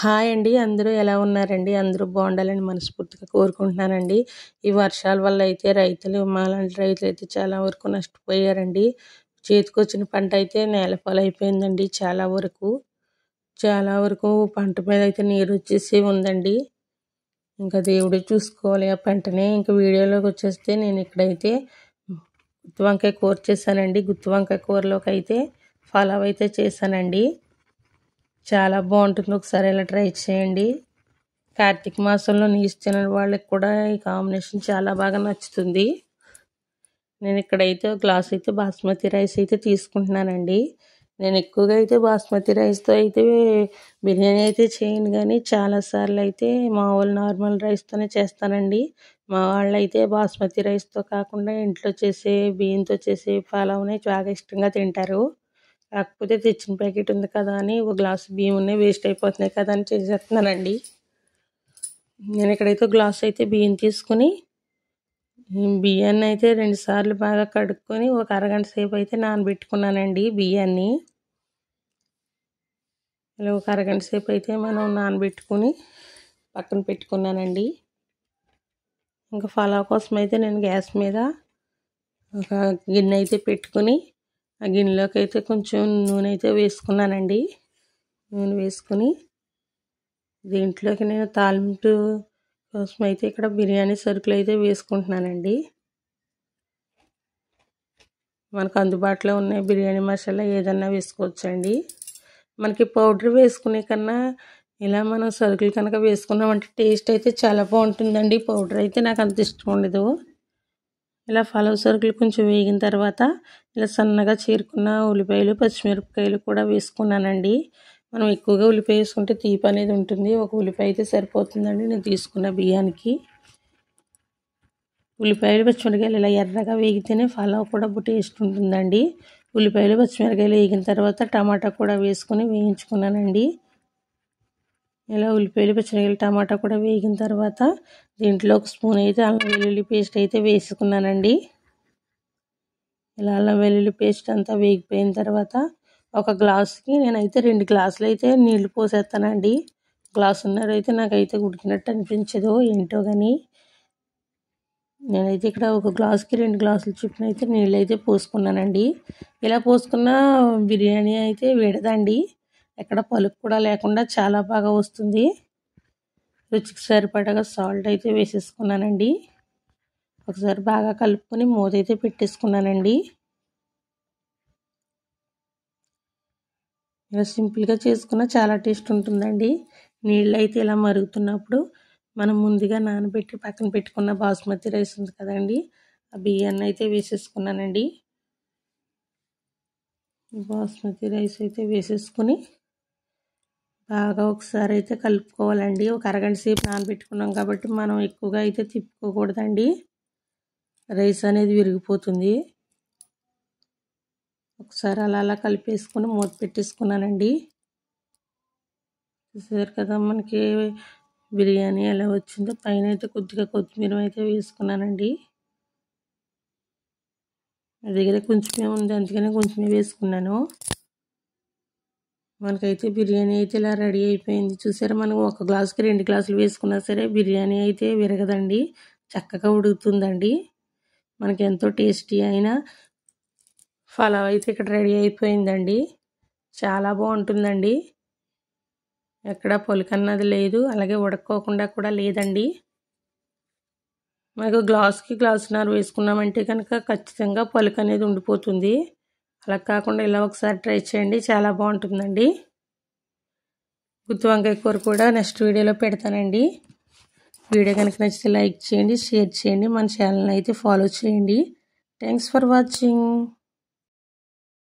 Hi అండి. అందరూ ఎలా ఉన్నారండి? అందరూ బాగుండాలని మనస్ఫూర్తిగా కోరుకుంటున్నానండి. ఈ వర్షాల వల్ల అయితే మాలాంటి రైతులైతే చాలా వరకు నష్టపోయారండి. చేతికొచ్చిన పంట అయితే నేలపాలైపోయిందండి చాలా వరకు. చాలా వరకు పంట మీద అయితే నీరొచ్చేసి ఉందండి. ఇంకా దేవుడే చూసుకోవాలి ఆ పంటని. ఇంక వీడియోలోకి వచ్చేస్తే నేను ఇక్కడైతే గుత్తి వంకాయ కూర చేశానండి. గుత్తి వంకాయ కూరలోకి అయితే పలావ్ అయితే చేశానండి. చాలా బాగుంటుంది. ఒకసారి ఇలా ట్రై చేయండి. కార్తీక మాసంలో నీసు తినని వాళ్ళకి కూడా ఈ కాంబినేషన్ చాలా బాగా నచ్చుతుంది. నేను ఇక్కడైతే ఒక గ్లాస్ అయితే బాస్మతి రైస్ అయితే తీసుకుంటున్నానండి. నేను ఎక్కువగా అయితే బాస్మతి రైస్తో అయితే బిర్యానీ అయితే చేయను, కానీ చాలాసార్లు అయితే మామూలు నార్మల్ రైస్తోనే చేస్తానండి. మా వాళ్ళు అయితే బాస్మతి రైస్తో కాకుండా ఇంట్లో చేసే బియ్యంతో చేసే పలావ్ని బాగా ఇష్టంగా తింటారు. కాకపోతే తెచ్చిన ప్యాకెట్ ఉంది కదా అని ఒక గ్లాసు బియ్యం ఉన్నాయి, వేస్ట్ అయిపోతున్నాయి కదా అని చేసేస్తున్నానండి. నేను ఇక్కడైతే గ్లాస్ అయితే బియ్యం తీసుకుని బియ్యాన్ని అయితే 2 సార్లు బాగా కడుక్కొని ఒక అరగంట సేపు అయితే నానబెట్టుకున్నానండి బియ్యాన్ని. ఇలా ఒక అరగంట సేపు అయితే మనం నానబెట్టుకుని పక్కన పెట్టుకున్నానండి. ఇంకా పలావ్ కోసం అయితే నేను గ్యాస్ మీద ఒక గిన్నె అయితే పెట్టుకుని ఆ గిన్నెలోకి అయితే కొంచెం నూనె అయితే వేసుకున్నానండి. నూనె వేసుకుని దీంట్లోకి నేను తాలింపు కోసం అయితే ఇక్కడ బిర్యానీ సరుకులు అయితే వేసుకుంటున్నానండి. మనకు అందుబాటులో ఉన్న బిర్యానీ మసాలా ఏదన్నా వేసుకోవచ్చండి. మనకి పౌడర్ వేసుకునే కన్నా ఇలా మనం సరుకులు కనుక వేసుకున్నామంటే టేస్ట్ అయితే చాలా బాగుంటుందండి. పౌడర్ అయితే నాకు అంత ఇష్టం ఉండదు. ఇలా పలావ్ సరుకులు కొంచెం వేగిన తర్వాత ఇలా సన్నగా చీరుకున్న ఉల్లిపాయలు, పచ్చిమిరపకాయలు కూడా వేసుకున్నానండి. మనం ఎక్కువగా ఉల్లిపాయ వేసుకుంటే తీపి అనేది ఉంటుంది. ఒక ఉల్లిపాయ అయితే సరిపోతుందండి నేను తీసుకున్న బియ్యానికి. ఉల్లిపాయలు, పచ్చిమిరపకాయలు ఇలా ఎర్రగా వేగితేనే పలావ్ కూడా టేస్ట్ ఉంటుందండి. ఉల్లిపాయలు, పచ్చిమిరపకాయలు వేగిన తర్వాత టమాటా కూడా వేసుకొని వేయించుకున్నానండి. ఇలా ఉల్లిపాయలు, పచ్చిమిరపకాయలు, టమాటా కూడా వేగిన తర్వాత దీంట్లో ఒక స్పూన్ అయితే అల్లం వెల్లుల్లి పేస్ట్ అయితే వేసుకున్నానండి. ఇలా అల్లం వెల్లుల్లి పేస్ట్ అంతా వేగిపోయిన తర్వాత ఒక గ్లాసుకి నేనైతే 2 గ్లాసులు అయితే నీళ్లు పోసేస్తానండి. గ్లాసున్నర అయితే నాకైతే ఉడికినట్టు అనిపించదు ఏంటో కానీ. నేనైతే ఇక్కడ ఒక గ్లాసుకి 2 గ్లాసులు చొప్పున అయితే నీళ్ళు అయితే పోసుకున్నానండి. ఇలా పోసుకున్న బిర్యానీ అయితే విడదండి, ఎక్కడ పలుకు కూడా లేకుండా చాలా బాగా వస్తుంది. రుచికి సరిపడగా సాల్ట్ అయితే వేసేసుకున్నానండి. ఒకసారి బాగా కలుపుకొని మూత అయితే పెట్టేసుకున్నానండి. ఇలా సింపుల్గా చేసుకున్న చాలా టేస్ట్ ఉంటుందండి. నీళ్ళు అయితే ఇలా మరుగుతున్నప్పుడు మనం ముందుగా నానబెట్టి పక్కన పెట్టుకున్న బాస్మతి రైస్ ఉంది కదండి, ఆ బియ్యాన్ని అయితే వేసేసుకున్నానండి. బాస్మతి రైస్ అయితే వేసేసుకుని బాగా ఒకసారి అయితే కలుపుకోవాలండి. ఒక అరగంట సేపు నానబెట్టుకున్నాం కాబట్టి మనం ఎక్కువగా అయితే తిప్పుకోకూడదండి, రైస్ అనేది విరిగిపోతుంది. ఒకసారి అలా కలిపేసుకుని మూత పెట్టేసుకున్నానండి. చూసారు కదా మనకి బిర్యానీ ఎలా వచ్చిందో. పైన అయితే కొద్దిగా కొత్తిమీర అయితే వేసుకున్నానండి. నా దగ్గర కొంచెమే ఉంది అందుకనే కొంచెమే వేసుకున్నాను. మనకైతే బిర్యానీ అయితే ఇలా రెడీ అయిపోయింది. చూసారా, మనం ఒక గ్లాసుకి 2 గ్లాసులు వేసుకున్నా సరే బిర్యానీ అయితే విరగదండి, చక్కగా ఉడుకుతుందండి. మనకి ఎంతో టేస్టీ అయిన పలావ్ అయితే ఇక్కడ రెడీ అయిపోయిందండి. చాలా బాగుంటుందండి, ఎక్కడ పొలికన్నది లేదు, అలాగే ఉడక్కోకుండా కూడా లేదండి. మనకు గ్లాసుకి గ్లాసున్నర వేసుకున్నామంటే కనుక ఖచ్చితంగా పొలిక అనేది ఉండిపోతుంది. అలా కాకుండా ఇలా ఒకసారి ట్రై చేయండి, చాలా బాగుంటుందండి. గుత్తి వంకాయ కూర కూడా నెక్స్ట్ వీడియోలో పెడతానండి. వీడియో కనుక నచ్చితే లైక్ చేయండి, షేర్ చేయండి, మన ఛానల్ని అయితే ఫాలో చేయండి. Thanks for watching.